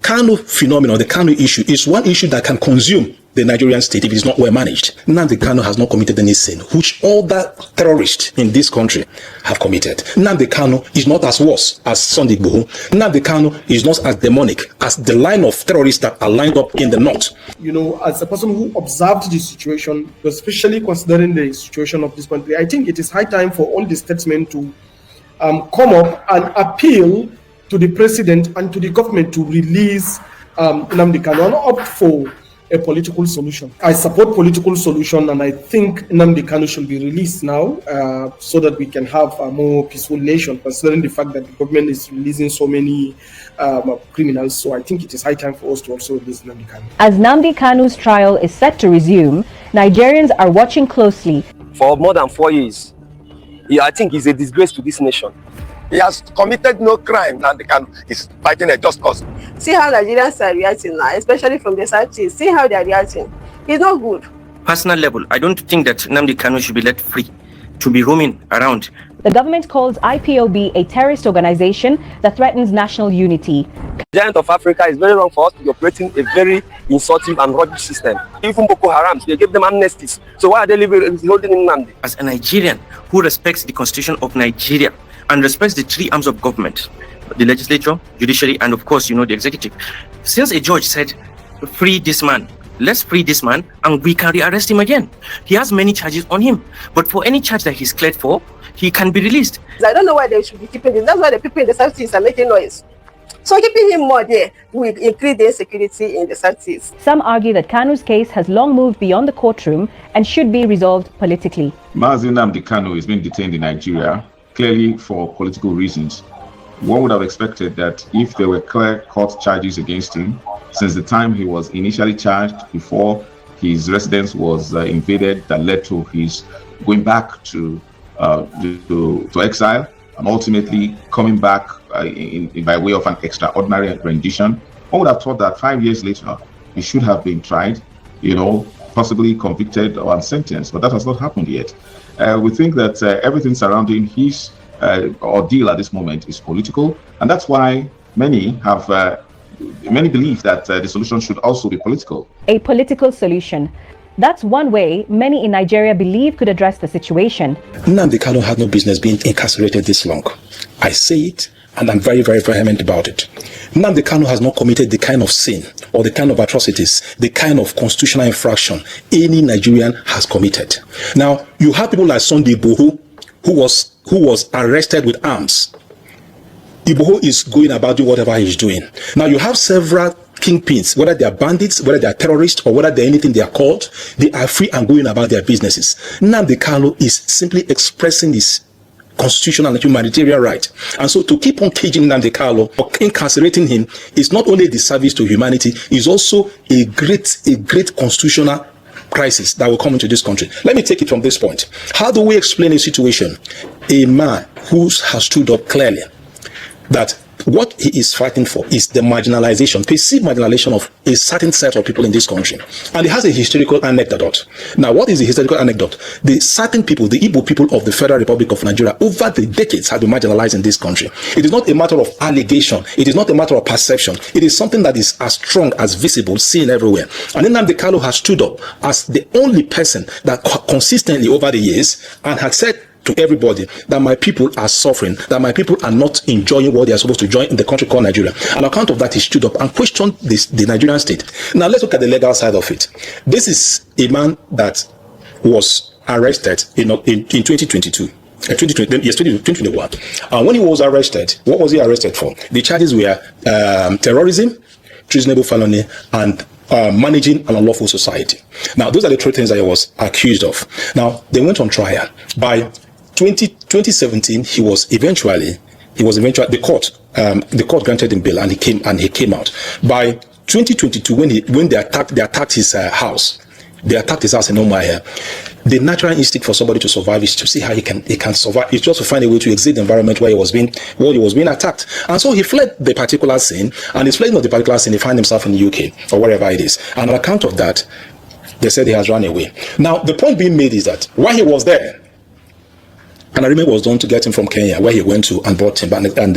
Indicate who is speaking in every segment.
Speaker 1: Kanu phenomenon, the Kanu issue, is one issue that can consume the Nigerian state if it is not well managed. Nnamdi Kanu has not committed any sin, which all the terrorists in this country have committed. Nnamdi Kanu is not as worse as Sunday Igbo. Nnamdi Kanu is not as demonic as the line of terrorists that are lined up in the north.
Speaker 2: You know, as a person who observed the situation, especially considering the situation of this country, I think it is high time for all the statesmen to come up and appeal to the president and to the government to release Nnamdi Kanu and opt for a political solution. I support political solution, and I think Nnamdi Kanu should be released now so that we can have a more peaceful nation, considering the fact that the government is releasing so many criminals. So I think it is high time for us to also release Nnamdi Kanu.
Speaker 3: As Nnamdi Kanu's trial is set to resume, Nigerians are watching closely.
Speaker 4: For more than 4 years, I think he's a disgrace to this nation.
Speaker 5: He has committed no crime, and is fighting a just cause.
Speaker 6: See how Nigerians are reacting now, especially from the Southeast. See how they are reacting. It's not good.
Speaker 7: Personal level, I don't think that Nnamdi Kanu should be let free to be roaming around.
Speaker 3: The government calls IPOB a terrorist organization that threatens national unity.
Speaker 4: The giant of Africa is very wrong for us to be operating a very insulting and rubbish system. Even Boko Haram, they gave them amnesties. So why are they holding Nnamdi?
Speaker 7: As a Nigerian who respects the constitution of Nigeria and respects the three arms of government, the legislature, judiciary, and of course, the executive. Since a judge said, free this man, let's free this man and we can rearrest him again. He has many charges on him, but for any charge that he's cleared for, he can be released.
Speaker 6: I don't know why they should be keeping him. That's why the people in the Southeast are making noise. So keeping him more there will increase the insecurity in the Southeast.
Speaker 3: Some argue that Kanu's case has long moved beyond the courtroom and should be resolved politically.
Speaker 8: Nnamdi Kanu is being detained in Nigeria, clearly for political reasons. One would have expected that if there were clear court charges against him, since the time he was initially charged before his residence was invaded, that led to his going back to exile and ultimately coming back by way of an extraordinary rendition, one would have thought that 5 years later he should have been tried, possibly convicted or sentenced, but that has not happened yet. We think that everything surrounding his ordeal at this moment is political, and that's why many believe that the solution should also be political.
Speaker 3: A political solution. That's one way many in Nigeria believe could address the situation.
Speaker 1: Nnamdi Kanu had no business being incarcerated this long. I say it, and I'm very, very vehement about it. Nnamdi Kanu has not committed the kind of sin or the kind of atrocities, the kind of constitutional infraction any Nigerian has committed. Now, you have people like Sunday Igbo who was arrested with arms. Igbo is going about doing whatever he's doing. Now, you have several kingpins, whether they are bandits, whether they are terrorists, or whether they're anything they are called, they are free and going about their businesses. Nnamdi Kanu is simply expressing his constitutional and humanitarian right. And so to keep on caging Nnamdi Kanu or incarcerating him is not only a disservice to humanity, is also a great constitutional crisis that will come into this country. Let me take it from this point. How do we explain a situation? A man who has stood up clearly that what he is fighting for is the marginalization, perceived marginalization of a certain set of people in this country. And it has a historical anecdote. Now, what is the historical anecdote? The certain people, the Igbo people of the Federal Republic of Nigeria, over the decades have been marginalized in this country. It is not a matter of allegation. It is not a matter of perception. It is something that is as strong, as visible, seen everywhere. And then Nnamdi Kanu has stood up as the only person that consistently over the years and had said to everybody that my people are suffering, that my people are not enjoying what they are supposed to enjoy in the country called Nigeria. On account of that, he stood up and questioned the Nigerian state. Now, let's look at the legal side of it. This is a man that was arrested in 2022. 2021. And when he was arrested, what was he arrested for? The charges were terrorism, treasonable felony, and managing an unlawful society. Now, those are the three things that he was accused of. Now, they went on trial. By 2017, the court granted him bail and he came out. By 2022, when they attacked his house. They attacked his house in Umuahia. The natural instinct for somebody to survive is to see how he can survive. It's just to find a way to exit the environment where he was being attacked. And so he fled the particular scene, and he's fled not the particular scene. He found himself in the UK or wherever it is. And on account of that, they said he has run away. Now, the point being made is that while he was there, an arrangement was done to get him from Kenya, where he went to, and brought him back, and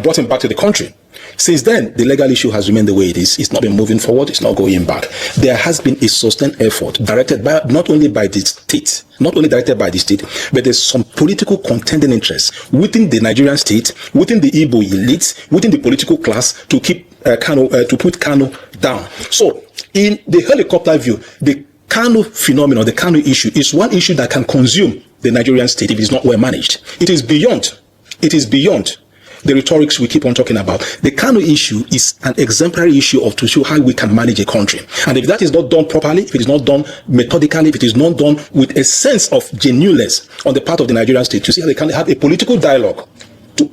Speaker 1: brought him back to the country. Since then, the legal issue has remained the way it is. It's not been moving forward. It's not going back. There has been a sustained effort directed by not only directed by the state, but there's some political contending interests within the Nigerian state, within the Igbo elites, within the political class to keep to put Kanu down. So, in the helicopter view, the Kanu phenomenon, the Kanu issue, is one issue that can consume the Nigerian state if it is not well managed. It is beyond the rhetorics we keep on talking about. The Kanu issue is an exemplary issue to show how we can manage a country. And if that is not done properly, if it is not done methodically, if it is not done with a sense of genuineness on the part of the Nigerian state, to see how they can have a political dialogue to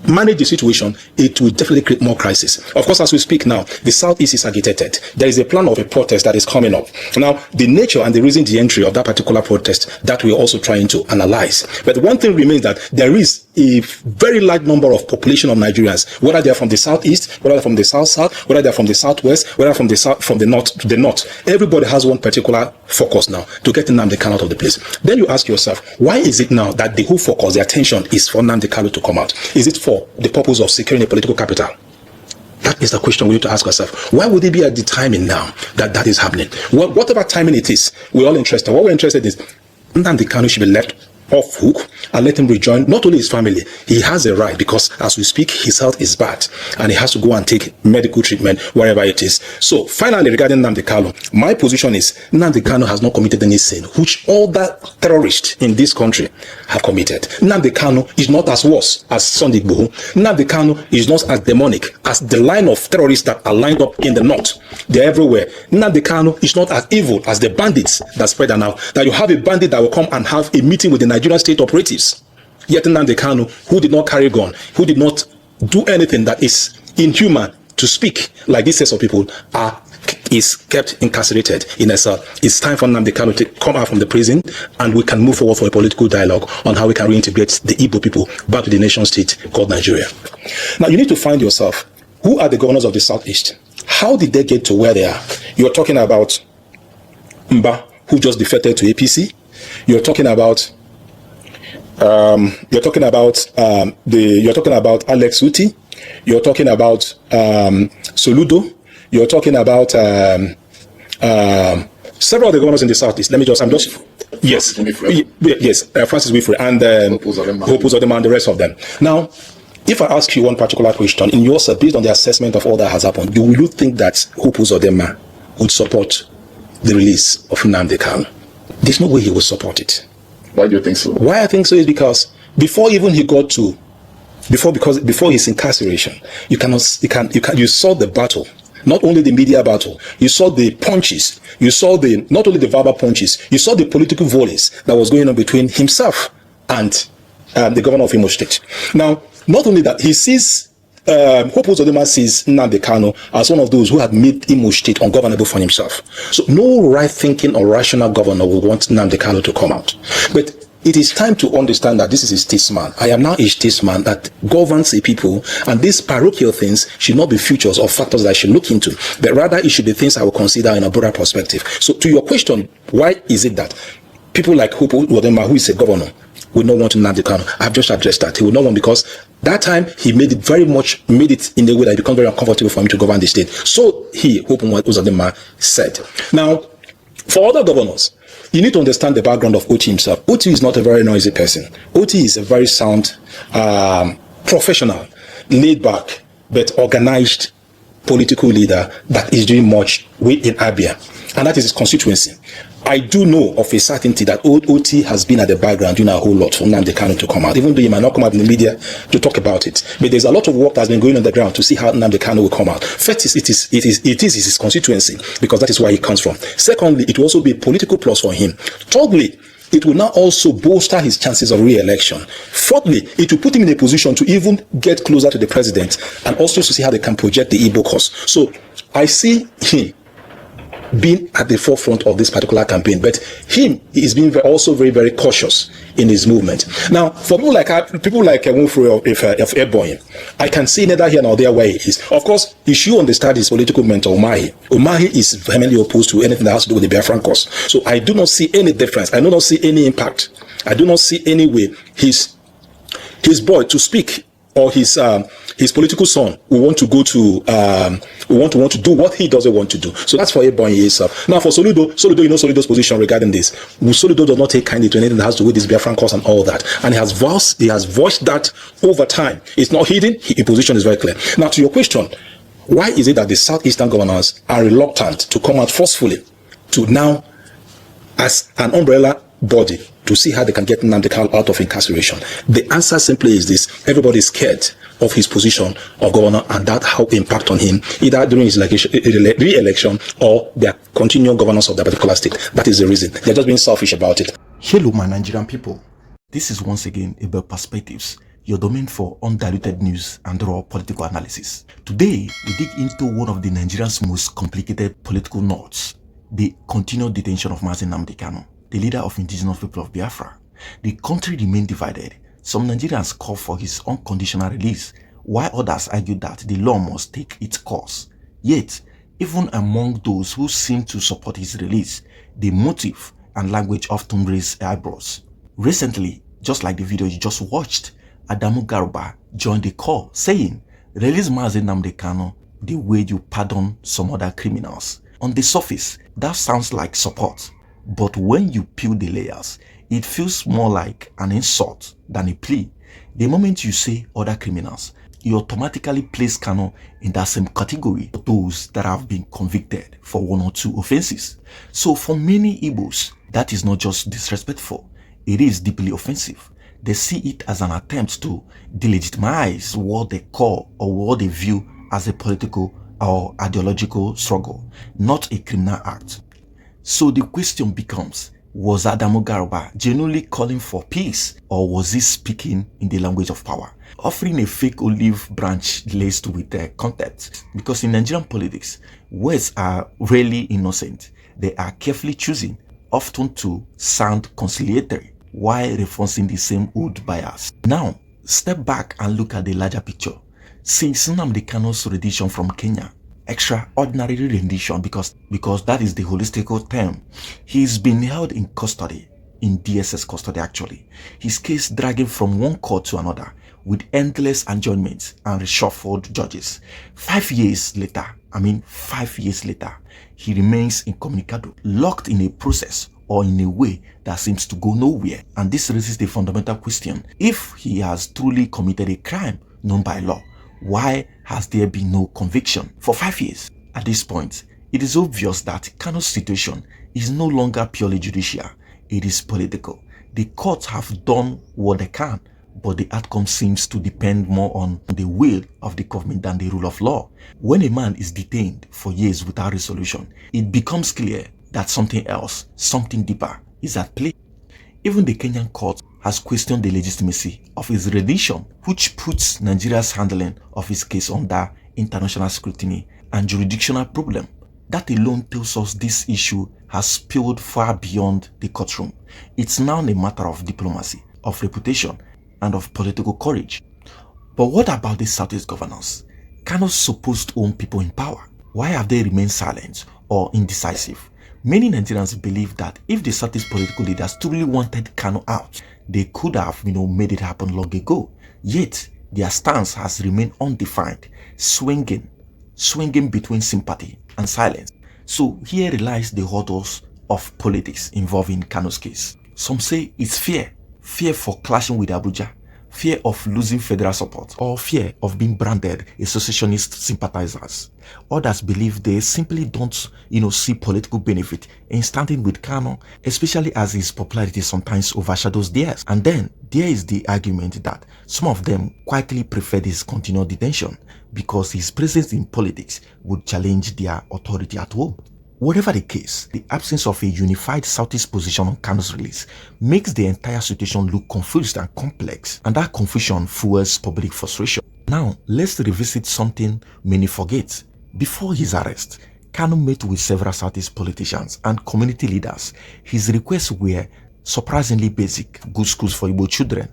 Speaker 1: manage the situation, it will definitely create more crisis. Of course, as we speak now, the Southeast is agitated. There is a plan of a protest that is coming up. Now, the nature and the reason the entry of that particular protest, that we're also trying to analyze. But one thing remains, that there is a very large number of population of Nigerians, whether they're from the Southeast, whether they're from the South, whether they're from the Southwest, whether from the South, from the North to the North. Everybody has one particular focus now to get Nnamdi Kanu out of the place. Then you ask yourself, why is it now that the whole focus, the attention is for Nnamdi Kanu to come out? Is it for the purpose of securing a political capital? That is the question we need to ask ourselves. Why would it be at the timing now that is happening? Well, whatever timing it is, we're all interested. What we're interested in is Nnamdi Kanu should be left off hook and let him rejoin not only his family. He has a right, because as we speak, his health is bad and he has to go and take medical treatment wherever it is. So finally, regarding Nnamdi Kanu, my position is Nnamdi Kanu has not committed any sin which all the terrorists in this country have committed. Nnamdi Kanu is not as worse as Sunday Igbo. Nnamdi Kanu is not as demonic as the line of terrorists that are lined up in the north. They're everywhere. Nnamdi Kanu is not as evil as the bandits that spread now. That you have a bandit that will come and have a meeting with the Nigerian state operatives. Yet Nnamdi Kanu, who did not carry gun, who did not do anything that is inhuman to speak like this set of people, is kept incarcerated in a cell. It's time for Nnamdi Kanu to come out from the prison, and we can move forward for a political dialogue on how we can reintegrate the Igbo people back to the nation state called Nigeria. Now you need to find yourself, who are the governors of the Southeast? How did they get to where they are? You're talking about Mba, who just defected to APC. You're talking about Alex Uti. You're talking about Soludo. You're talking about several of the governors in the Southeast. Francis Wifre and Hope Uzodinma and the rest of them. Now, if I ask you one particular question, in your based on the assessment of all that has happened, do you think that Hope Uzodinma would support the release of Nnamdi Kanu? There's no way he would support it.
Speaker 8: Why do you think so?
Speaker 1: Why I think so is because before his incarceration, you saw the battle. Not only the media battle, you saw the punches, you saw not only the verbal punches, you saw the political volleys that was going on between himself and the governor of Imo State. Now, not only that, he sees Hope Uzodinma sees Nnamdi Kanu as one of those who had made Imo State ungovernable for himself. So no right-thinking or rational governor will want Nnamdi Kanu to come out. But it is time to understand that this is a statesman. I am now a statesman that governs a people, and these parochial things should not be features or factors that I should look into, but rather it should be things I will consider in a broader perspective. So to your question, why is it that people like Hope Uzodinma, who is a governor, would not want Nnamdi Kanu? I've just addressed that. He would not want, because that time he made it in a way that it becomes very uncomfortable for him to govern the state. So Hope Uzodinma said. Now, for other governors, you need to understand the background of Oti himself. Oti is not a very noisy person. Oti is a very sound, professional, laid back, but organized political leader that is doing much in Abia. And that is his constituency. I do know of a certainty that Oti has been at the background doing a whole lot for Nnamdi Kanu to come out, even though he might not come out in the media to talk about it. But there's a lot of work that's been going on the ground to see how Nnamdi Kanu will come out. First, it is his constituency, because that is where he comes from. Secondly, it will also be a political plus for him. Thirdly, it will now also bolster his chances of re-election. Fourthly, it will put him in a position to even get closer to the president, and also to see how they can project the Igbo cause. So I see him being at the forefront of this particular campaign, but he is being also very, very cautious in his movement. Now, for people like Wunfre of Airborne, I can see neither here nor there where he is. Of course, you should understand his political mentor, Umahi. Umahi is vehemently opposed to anything that has to do with the Biafran cause. So I do not see any difference. I do not see any impact. I do not see any way his boy to speak or his political son will want to go to want to do what he doesn't want to do. So that's for Ebonyi himself. Now for Soludo, you know Soludo's position regarding this. Soludo does not take kindly to anything that has to do with this Biafran cause and all that, and he has voiced that over time. It's not hidden. His position is very clear. Now to your question, why is it that the Southeastern governors are reluctant to come out forcefully to now, as an umbrella body, to see how they can get Nnamdi Kanu out of incarceration? The answer simply is this: everybody is scared of his position of governor and that how impact on him, either during his re-election or their continual governance of that particular state. That is the reason. They're just being selfish about it.
Speaker 9: Hello, my Nigerian people. This is once again about Perspectives, your domain for undiluted news and raw political analysis. Today, we dig into one of the Nigerian's most complicated political knots: the continued detention of Nnamdi Kanu, the leader of indigenous people of Biafra. The country remained divided. Some Nigerians call for his unconditional release, while others argue that the law must take its course. Yet, even among those who seem to support his release, the motive and language often raise eyebrows. Recently, just like the video you just watched, Adamu joined the call, saying, "Release Nnamdi Kanu the way you pardon some other criminals." On the surface, that sounds like support, but when you peel the layers, it feels more like an insult than a plea. The moment you say other criminals, you automatically place Kanu in that same category of those that have been convicted for 1 or 2 offenses. So for many Igbos, that is not just disrespectful, it is deeply offensive. They see it as an attempt to delegitimize what they call or what they view as a political or ideological struggle, not a criminal act. So the question becomes, was Adamu genuinely calling for peace, or was he speaking in the language of power, offering a fake olive branch laced with contempt? Because in Nigerian politics, words are rarely innocent. They are carefully chosen, often to sound conciliatory, while reinforcing the same old bias. Now, step back and look at the larger picture. Since Nnamdi Kanu's rendition from Kenya, extraordinary rendition because that is the holistic term, he's been held in custody, in DSS custody actually. His case dragging from one court to another with endless adjournments and reshuffled judges. 5 years later, 5 years later, he remains incommunicado, locked in a process or in a way that seems to go nowhere. And this raises the fundamental question: if he has truly committed a crime known by law, why has there been no conviction for 5 years? At this point, it is obvious that Kanu's situation is no longer purely judicial, it is political. The courts have done what they can, but the outcome seems to depend more on the will of the government than the rule of law. When a man is detained for years without resolution, it becomes clear that something else, something deeper, is at play. Even the Kenyan court has questioned the legitimacy of his rendition, which puts Nigeria's handling of his case under international scrutiny and jurisdictional problem. That alone tells us this issue has spilled far beyond the courtroom. It's now a matter of diplomacy, of reputation, and of political courage. But what about the Southeast governors? Kanu's supposed own people in power. Why have they remained silent or indecisive? Many Nigerians believe that if the Southeast political leaders truly wanted Kanu out, they could have, made it happen long ago. Yet, their stance has remained undefined, swinging between sympathy and silence. So here lies the hurdles of politics involving Kanu's case. Some say it's fear for clashing with Abuja, fear of losing federal support, or fear of being branded a secessionist sympathizers. Others believe they simply don't, see political benefit in standing with Kanu, especially as his popularity sometimes overshadows theirs. And then there is the argument that some of them quietly preferred his continued detention because his presence in politics would challenge their authority at home. Whatever the case, the absence of a unified Southeast position on Kanu's release makes the entire situation look confused and complex, and that confusion fuels public frustration. Now, let's revisit something many forget. Before his arrest, Kanu met with several Southeast politicians and community leaders. His requests were surprisingly basic: good schools for Igbo children,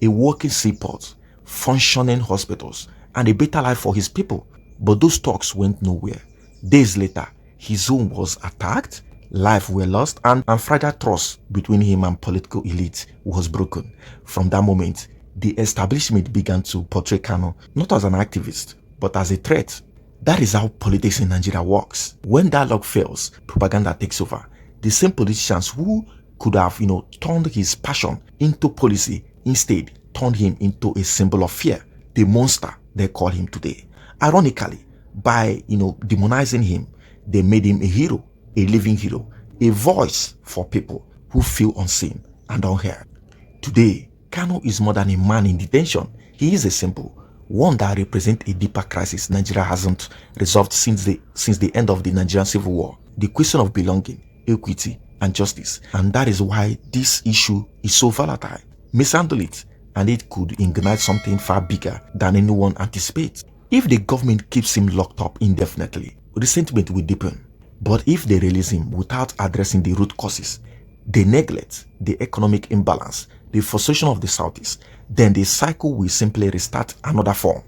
Speaker 9: a working seaport, functioning hospitals, and a better life for his people. But those talks went nowhere. Days later, his home was attacked, lives were lost, and fragile trust between him and political elite was broken. From that moment, the establishment began to portray Kanu not as an activist, but as a threat. That is how politics in Nigeria works. When dialogue fails, propaganda takes over. The same politicians who could have, turned his passion into policy instead turned him into a symbol of fear, the monster they call him today. Ironically, by, demonizing him, they made him a hero, a living hero, a voice for people who feel unseen and unheard. Today, Kanu is more than a man in detention. He is a symbol, one that represents a deeper crisis Nigeria hasn't resolved since the end of the Nigerian Civil War. The question of belonging, equity, and justice. And that is why this issue is so volatile. Mishandle it, and it could ignite something far bigger than anyone anticipates. If the government keeps him locked up indefinitely, resentment will deepen. But if they release him without addressing the root causes, the neglect, the economic imbalance, the frustration of the Southeast, then the cycle will simply restart another form.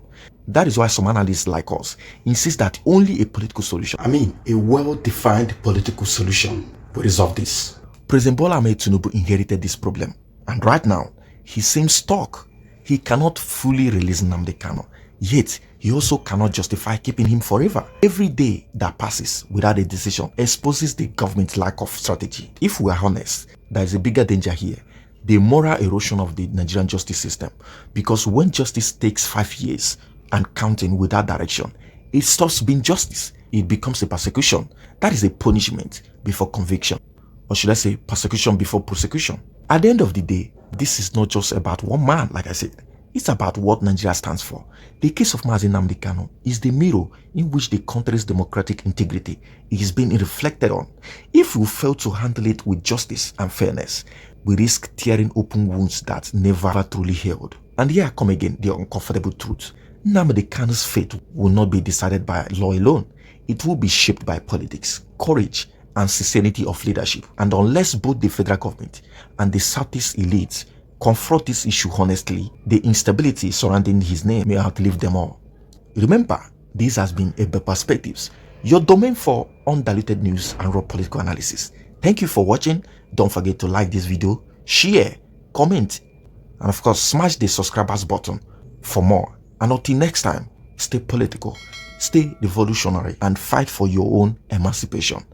Speaker 9: That is why some analysts like us insist that only a political solution, a well-defined political solution, will resolve this. President Bola Ahmed Tinubu inherited this problem, and right now, he seems stuck. He cannot fully release Nnamdi Kanu, yet he also cannot justify keeping him forever. Every day that passes without a decision exposes the government's lack of strategy. If we are honest, there is a bigger danger here: the moral erosion of the Nigerian justice system. Because when justice takes 5 years and counting without direction, it stops being justice. It becomes a persecution. That is a punishment before conviction. Or should I say persecution before prosecution? At the end of the day, this is not just about one man, like I said. It's about what Nigeria stands for. The case of Nnamdi Kanu is the mirror in which the country's democratic integrity is being reflected on. If we fail to handle it with justice and fairness, we risk tearing open wounds that never truly healed. And here I come again, the uncomfortable truth. Nnamdi Kanu's fate will not be decided by law alone. It will be shaped by politics, courage, and sincerity of leadership. And unless both the federal government and the Southeast elites confront this issue honestly, the instability surrounding his name may outlive them all. Remember, this has been Igbo Perspectives, your domain for undiluted news and raw political analysis. Thank you for watching. Don't forget to like this video, share, comment, and of course smash the subscribers button for more. And until next time, stay political, stay revolutionary, and fight for your own emancipation.